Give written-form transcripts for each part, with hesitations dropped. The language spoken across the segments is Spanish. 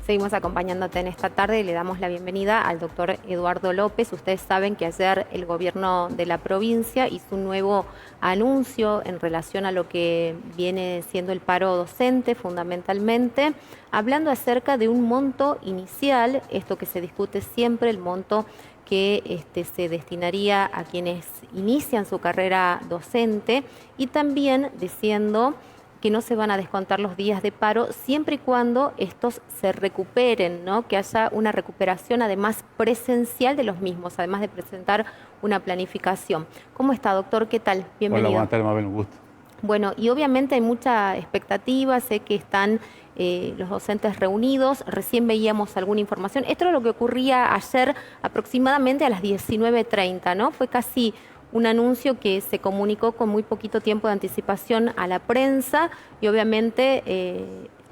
Seguimos acompañándote en esta tarde y le damos la bienvenida al doctor Eduardo López. Ustedes saben que ayer el gobierno de la provincia hizo un nuevo anuncio en relación a lo que viene siendo el paro docente, fundamentalmente, hablando acerca de un monto inicial, esto que se discute siempre, el monto que se destinaría a quienes inician su carrera docente, y también diciendo que no se van a descontar los días de paro siempre y cuando estos se recuperen, ¿no? Que haya una recuperación además presencial de los mismos, además de presentar una planificación. ¿Cómo está, doctor? ¿Qué tal? Hola, Bienvenido. buenas tardes, Mabel, un gusto. Bueno, y obviamente hay mucha expectativa, sé que están los docentes reunidos, recién veíamos alguna información. Esto es lo que ocurría ayer aproximadamente a las 19:30, ¿no? Fue casi un anuncio que se comunicó con muy poquito tiempo de anticipación a la prensa y obviamente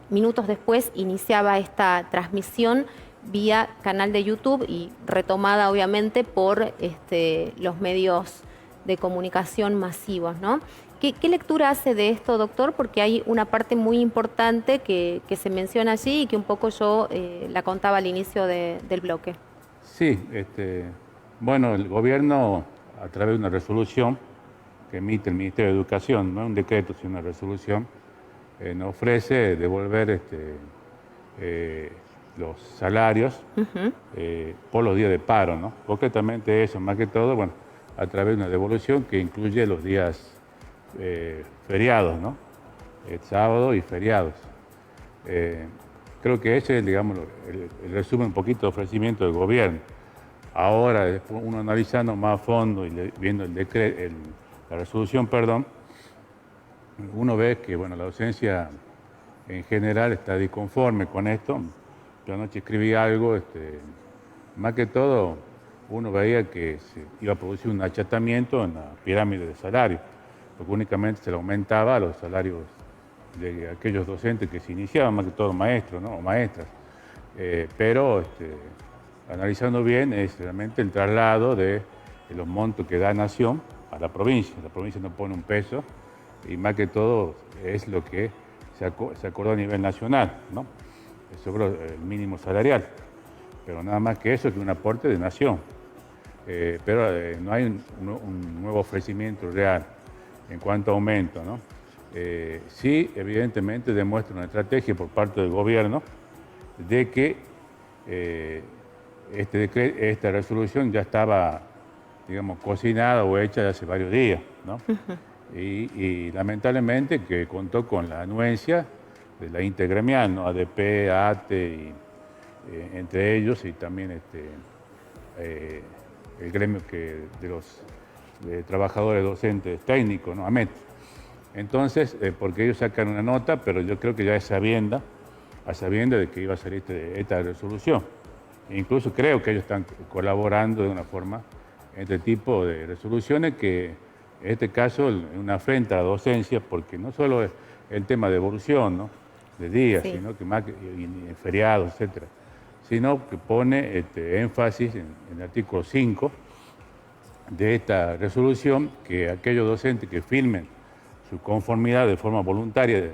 minutos después iniciaba esta transmisión vía canal de YouTube y retomada obviamente por los medios de comunicación masivos, ¿no? ¿Qué lectura hace de esto, doctor? Porque hay una parte muy importante que se menciona allí y que un poco yo la contaba al inicio del bloque. Sí, bueno, el gobierno, a través de una resolución que emite el Ministerio de Educación, no un decreto, sino una resolución, nos ofrece devolver los salarios por los días de paro, ¿no? Concretamente eso, más que todo, bueno, a través de una devolución que incluye los días feriados, ¿no? Sábado y feriados. Creo que ese es, digamos, el resumen un poquito de ofrecimiento del gobierno. Ahora, después uno analizando más a fondo y viendo la resolución, perdón, uno ve que, bueno, la docencia en general está disconforme con esto. Yo anoche escribí algo, más que todo, uno veía que se iba a producir un achatamiento en la pirámide de salarios, porque únicamente se le aumentaba a los salarios de aquellos docentes que se iniciaban, más que todo maestros, ¿no? O maestras. Pero analizando bien, es realmente el traslado de los montos que da Nación a la provincia. La provincia no pone un peso y más que todo es lo que se acordó a nivel nacional, ¿no? Sobre el mínimo salarial. Pero nada más que eso, que un aporte de Nación. Pero no hay un nuevo ofrecimiento real en cuanto a aumento, ¿no? Sí, evidentemente demuestra una estrategia por parte del gobierno de que esta resolución ya estaba, digamos, cocinada o hecha de hace varios días, ¿no? Y lamentablemente que contó con la anuencia de la intergremial, ¿no? ADP, ATE, entre ellos, y también el gremio de los trabajadores docentes técnicos, ¿no? AMET. Entonces, porque ellos sacan una nota, pero yo creo que ya es a sabienda de que iba a salir esta resolución. E incluso creo que ellos están colaborando de una forma en este tipo de resoluciones que, en este caso, es una afrenta a la docencia, porque no solo es el tema de evolución, ¿no? De días, Sí. sino que más y feriados, etcétera, sino que pone énfasis en el artículo 5 de esta resolución, que aquellos docentes que firmen su conformidad de forma voluntaria,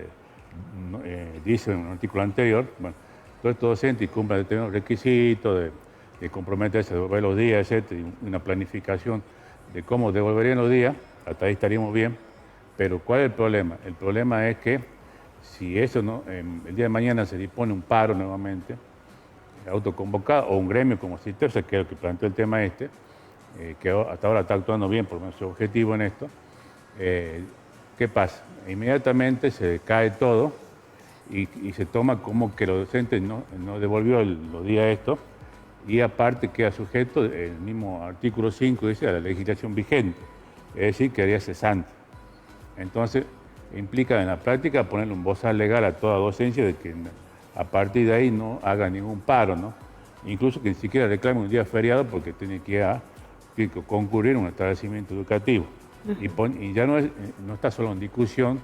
dice en un artículo anterior, bueno, todo estos docentes cumplan determinados requisitos de comprometerse a devolver los días, etcétera, y una planificación de cómo devolverían los días, hasta ahí estaríamos bien. Pero ¿cuál es el problema? El problema es que si eso no, el día de mañana se dispone un paro nuevamente, autoconvocado, o un gremio como CITEPSA, que es el que planteó el tema que hasta ahora está actuando bien, por lo menos su objetivo en esto, ¿qué pasa? Inmediatamente se cae todo y se toma como que los docentes no devolvió los días estos, y aparte queda sujeto, el mismo artículo 5 dice, a la legislación vigente, es decir, quedaría cesante. Entonces, implica en la práctica ponerle un bozal legal a toda docencia de que a partir de ahí no haga ningún paro, ¿no? Incluso que ni siquiera reclame un día feriado porque tiene que concurrir a un establecimiento educativo. Y ya no está solo en discusión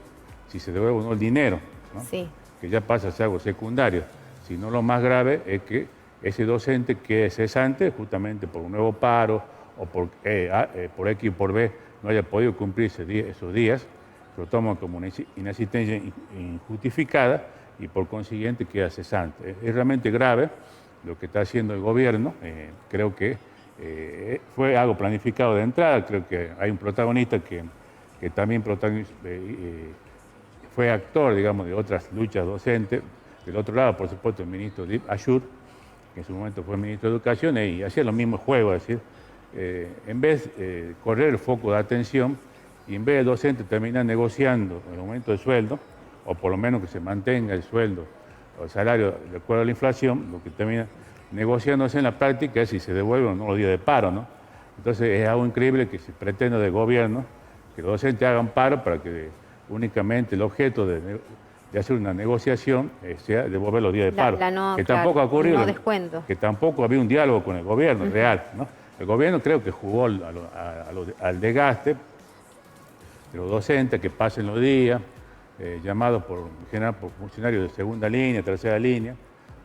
si se devuelve o no el dinero, ¿no? Sí. Que ya pasa a ser algo secundario, sino lo más grave es que ese docente quede cesante justamente por un nuevo paro o por X o por B no haya podido cumplir esos días, lo toman como una inasistencia injustificada y por consiguiente queda cesante. Es realmente grave lo que está haciendo el gobierno. Creo que fue algo planificado de entrada. Creo que hay un protagonista que también fue actor, digamos, de otras luchas docentes. Del otro lado, por supuesto, el ministro Deep Ashur, que en su momento fue ministro de Educación, y hacía los mismos juegos, es decir, en vez de correr el foco de atención, y en vez del docente terminar negociando el aumento de sueldo, o por lo menos que se mantenga el sueldo o el salario de acuerdo a la inflación, lo que termina negociándose en la práctica es si se devuelven o no los días de paro, ¿no? Entonces es algo increíble que se pretenda del gobierno que los docentes hagan paro para que únicamente el objeto de hacer una negociación sea devolver los días de paro. No, que claro, tampoco ha ocurrido. No descuento. Que tampoco había un diálogo con el gobierno real, ¿no? El gobierno creo que jugó al desgaste de los docentes, que pasen los días, llamados en general por funcionarios de segunda línea, tercera línea,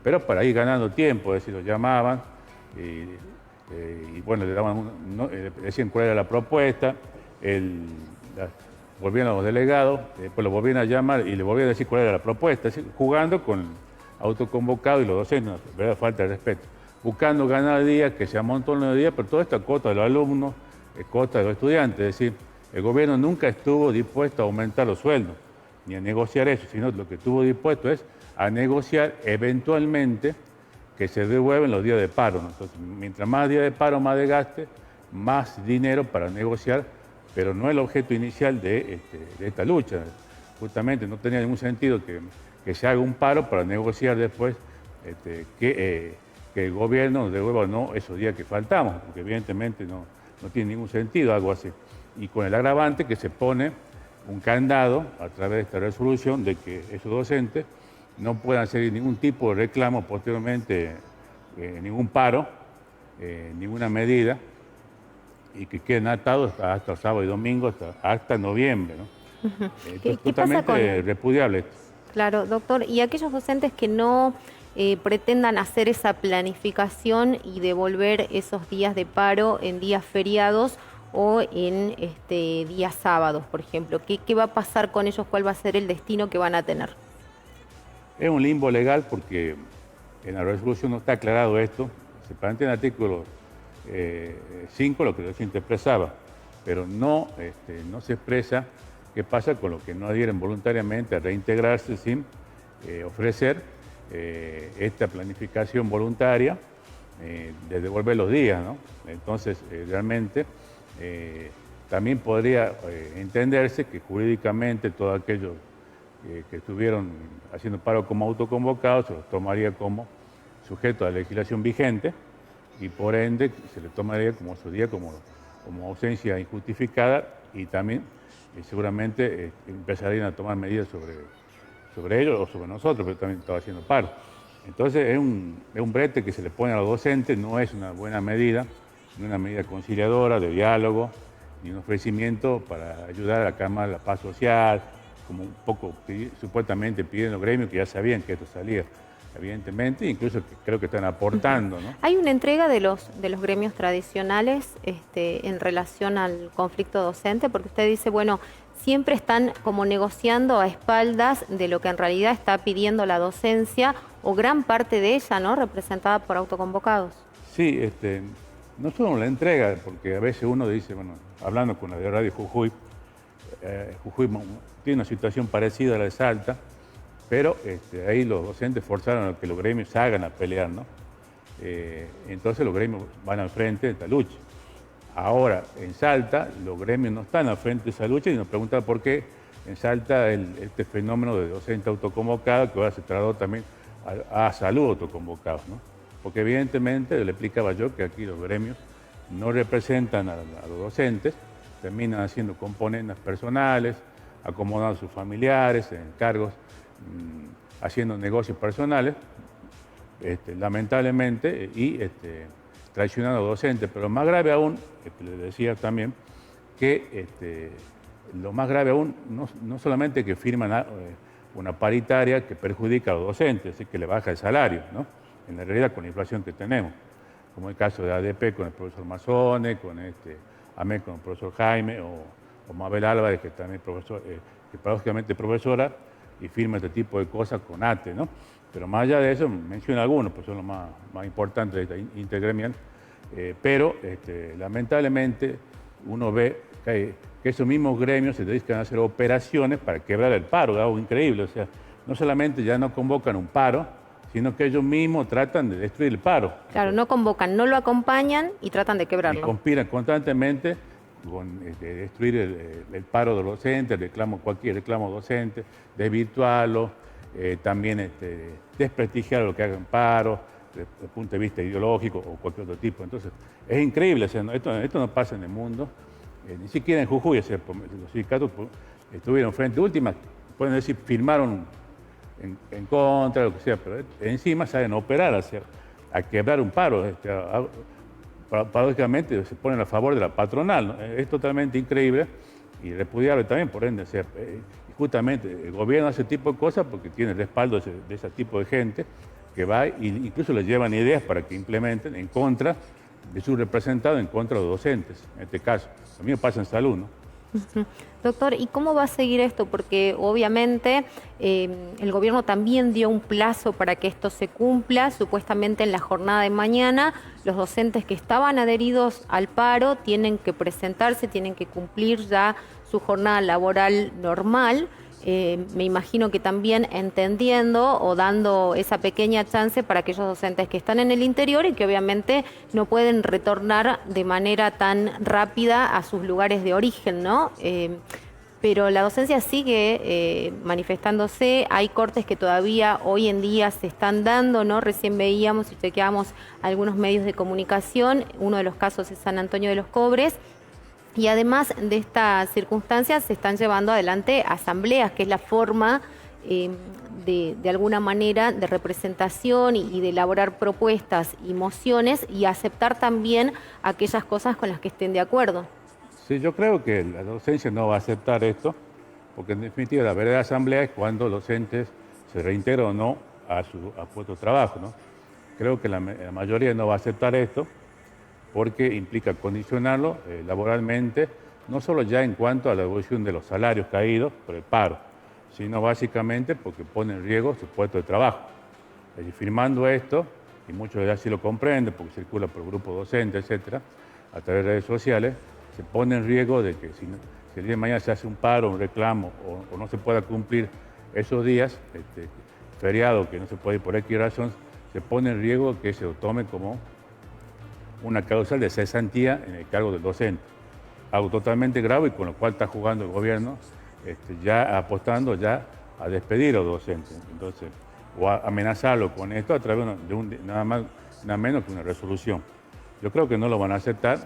pero para ir ganando tiempo, es decir, los llamaban y bueno, le daban decían cuál era la propuesta, volvían a los delegados, después los volvían a llamar y le volvían a decir cuál era la propuesta, es decir, jugando con autoconvocados y los docentes, ¿verdad? Falta de respeto, buscando ganar días, que se amontonen los días, pero todo esto a costa de los alumnos, a costa de los estudiantes, es decir, el gobierno nunca estuvo dispuesto a aumentar los sueldos, ni a negociar eso, sino lo que estuvo dispuesto es a negociar eventualmente que se devuelven los días de paro, ¿no? Entonces, mientras más días de paro, más desgaste, más dinero para negociar, pero no el objeto inicial de esta lucha. Justamente no tenía ningún sentido que se haga un paro para negociar después que el gobierno nos devuelva o no esos días que faltamos, porque evidentemente no tiene ningún sentido algo así. Y con el agravante que se pone un candado a través de esta resolución de que esos docentes no puedan hacer ningún tipo de reclamo posteriormente, ningún paro, ninguna medida, y que queden atados hasta sábado y domingo, hasta noviembre, ¿no? ¿Qué totalmente pasa con... repudiable esto. Claro, doctor, y aquellos docentes que no pretendan hacer esa planificación y devolver esos días de paro en días feriados o en días sábados, por ejemplo, ¿qué va a pasar con ellos? ¿Cuál va a ser el destino que van a tener? Es un limbo legal porque en la resolución no está aclarado esto. Se plantea en el artículo 5 lo que recién expresaba, pero no se expresa qué pasa con los que no adhieren voluntariamente a reintegrarse sin ofrecer esta planificación voluntaria de devolver los días, ¿no? Entonces, realmente también podría entenderse que jurídicamente todos aquellos que estuvieron haciendo paro como autoconvocados se los tomaría como sujeto a la legislación vigente y por ende se les tomaría como su día como ausencia injustificada y también seguramente empezarían a tomar medidas sobre ellos o sobre nosotros, pero también estaba haciendo paro. Entonces es un brete que se le pone a los docentes, no es una buena medida, no es una medida conciliadora, de diálogo, ni un ofrecimiento para ayudar a calmar la paz social, como un poco supuestamente piden los gremios que ya sabían que esto salía, evidentemente, incluso que creo que están aportando, ¿no? ¿Hay una entrega de los gremios tradicionales en relación al conflicto docente? Porque usted dice, bueno, siempre están como negociando a espaldas de lo que en realidad está pidiendo la docencia o gran parte de ella, ¿no? Representada por autoconvocados. Sí, no solo la entrega, porque a veces uno dice, bueno, hablando con la de Radio Jujuy, Jujuy tiene una situación parecida a la de Salta, pero ahí los docentes forzaron a que los gremios hagan a pelear, ¿no? Entonces los gremios van al frente de esta lucha. Ahora, en Salta, los gremios no están al frente de esa lucha y nos preguntan por qué en Salta este fenómeno de docente autoconvocado, que ahora se trasladó también a salud autoconvocados, ¿no? Porque evidentemente, le explicaba yo que aquí los gremios no representan a los docentes, terminan haciendo componendas personales, acomodando a sus familiares en cargos, haciendo negocios personales, lamentablemente, y traicionando a los docentes. Pero más grave aún, le decía también, que lo más grave aún, no solamente que firman una paritaria que perjudica a los docentes, así que le baja el salario, ¿no? En la realidad con la inflación que tenemos, como el caso de ADP con el profesor Mazzone, con AMEC con el profesor Jaime, o Mabel Álvarez, que también es profesor, que paradójicamente es profesora, y firma este tipo de cosas con ATE, ¿no? Pero más allá de eso, menciono algunos, pues son los más importantes de esta intergremial, pero lamentablemente uno ve que esos mismos gremios se dedican a hacer operaciones para quebrar el paro, algo increíble. O sea, no solamente ya no convocan un paro, sino que ellos mismos tratan de destruir el paro. Claro, no convocan, no lo acompañan y tratan de Y quebrarlo. conspiran constantemente con destruir el paro de los docentes, cualquier reclamo docente, desvirtuarlo, también desprestigiar lo que hagan paro, desde el punto de vista ideológico o cualquier otro tipo. Entonces, es increíble, o sea, esto no pasa en el mundo, ni siquiera en Jujuy. O sea, los sindicatos estuvieron frente a última, pueden decir, firmaron en contra, lo que sea, pero encima saben operar, o sea, a quebrar un paro. Paradójicamente se ponen a favor de la patronal, ¿no? Es totalmente increíble y repudiable también, por ende. O sea, justamente el gobierno hace ese tipo de cosas porque tiene el respaldo de ese tipo de gente que va e incluso les llevan ideas para que implementen en contra de sus representados, en contra de los docentes, en este caso. A mí me pasa en salud, ¿no? Doctor, ¿y cómo va a seguir esto? Porque obviamente el gobierno también dio un plazo para que esto se cumpla. Supuestamente en la jornada de mañana los docentes que estaban adheridos al paro tienen que presentarse, tienen que cumplir ya su jornada laboral normal. Me imagino que también entendiendo o dando esa pequeña chance para aquellos docentes que están en el interior y que obviamente no pueden retornar de manera tan rápida a sus lugares de origen, ¿no? Pero la docencia sigue manifestándose, hay cortes que todavía hoy en día se están dando, ¿no? Recién veíamos y chequeamos algunos medios de comunicación, uno de los casos es San Antonio de los Cobres. Y además de estas circunstancias se están llevando adelante asambleas, que es la forma de alguna manera de representación y de elaborar propuestas y mociones y aceptar también aquellas cosas con las que estén de acuerdo. Sí, yo creo que la docencia no va a aceptar esto, porque en definitiva la verdadera asamblea es cuando los docentes se reintegran o no a su puesto de trabajo, ¿no? Creo que la mayoría no va a aceptar esto, porque implica condicionarlo laboralmente, no solo ya en cuanto a la evolución de los salarios caídos por el paro, sino básicamente porque pone en riesgo su puesto de trabajo. Es decir, firmando esto, y muchos ya sí lo comprenden porque circula por grupos docentes, etcétera, a través de redes sociales, se pone en riesgo de que si el día de mañana se hace un paro, un reclamo o no se pueda cumplir esos días, feriado que no se puede ir por X razón, se pone en riesgo que se lo tome como una causal de cesantía en el cargo del docente. Algo totalmente grave y con lo cual está jugando el gobierno, ya apostando ya a despedir a los docentes. Entonces, o a amenazarlo con esto a través de nada más, nada menos que una resolución. Yo creo que no lo van a aceptar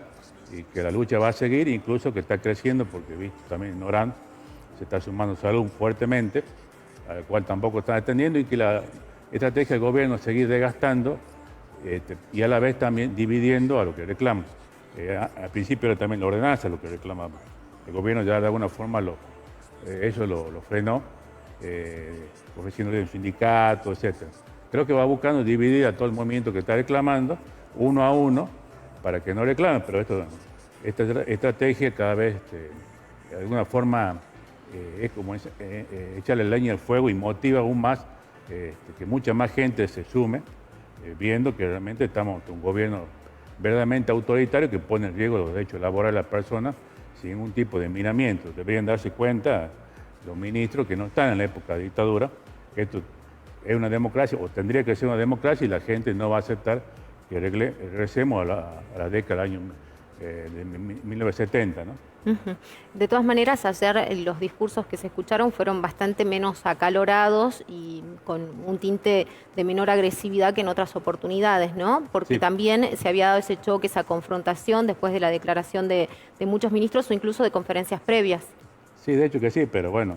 y que la lucha va a seguir, incluso que está creciendo porque visto también en Orán se está sumando salud fuertemente, a la cual tampoco están atendiendo, y que la estrategia del gobierno es seguir desgastando y a la vez también dividiendo a lo que reclaman. Al principio era también la ordenanza lo que reclamaba. El gobierno ya de alguna forma eso lo frenó, ofreciéndole un sindicato, etc. Creo que va buscando dividir a todo el movimiento que está reclamando, uno a uno, para que no reclamen, pero esta estrategia cada vez, de alguna forma, es como echarle leña al fuego y motiva aún más que mucha más gente se sume, viendo que realmente estamos ante un gobierno verdaderamente autoritario que pone en riesgo los derechos laborales de las personas sin ningún tipo de miramiento. Deberían darse cuenta los ministros que no están en la época de dictadura, que esto es una democracia, o tendría que ser una democracia, y la gente no va a aceptar que regresemos a la década del año de 1970, ¿no? De todas maneras, ayer los discursos que se escucharon fueron bastante menos acalorados y con un tinte de menor agresividad que en otras oportunidades, ¿no? Porque sí, también se había dado ese choque, esa confrontación después de la declaración de muchos ministros o incluso de conferencias previas. Sí, de hecho que sí, pero bueno,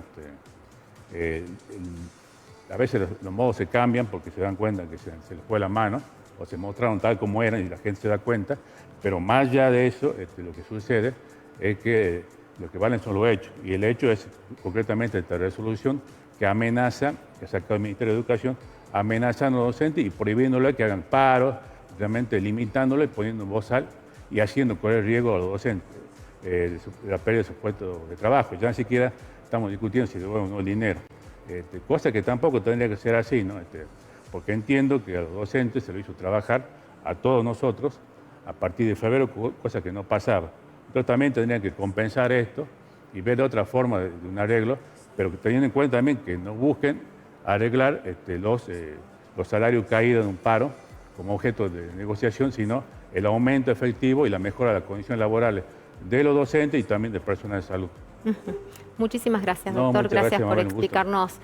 a veces los modos se cambian porque se dan cuenta que se les fue la mano o se mostraron tal como eran y la gente se da cuenta, pero más allá de eso, lo que sucede es que lo que valen son los hechos, y el hecho es concretamente esta resolución que amenaza, que ha sacado el Ministerio de Educación, amenazando a los docentes y prohibiéndole que hagan paros, realmente limitándole, poniendo en bozal y haciendo correr riesgo a los docentes de la pérdida de su puesto de trabajo. Ya ni siquiera estamos discutiendo si devuelven o no el dinero. cosa que tampoco tendría que ser así, ¿no? Porque entiendo que a los docentes se lo hizo trabajar a todos nosotros a partir de febrero, cosa que no pasaba. Entonces también tendrían que compensar esto y ver otra forma de un arreglo, pero teniendo en cuenta también que no busquen arreglar los salarios caídos en un paro como objeto de negociación, sino el aumento efectivo y la mejora de las condiciones laborales de los docentes y también del personal de salud. Muchísimas gracias, No, doctor. muchas Gracias gracias, por Mabel, un gusto. explicarnos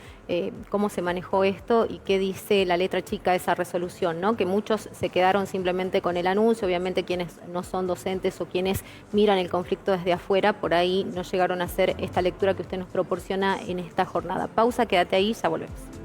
cómo se manejó esto y qué dice la letra chica de esa resolución, ¿no? Que muchos se quedaron simplemente con el anuncio, obviamente quienes no son docentes o quienes miran el conflicto desde afuera, por ahí no llegaron a hacer esta lectura que usted nos proporciona en esta jornada. Pausa, quédate ahí, ya volvemos.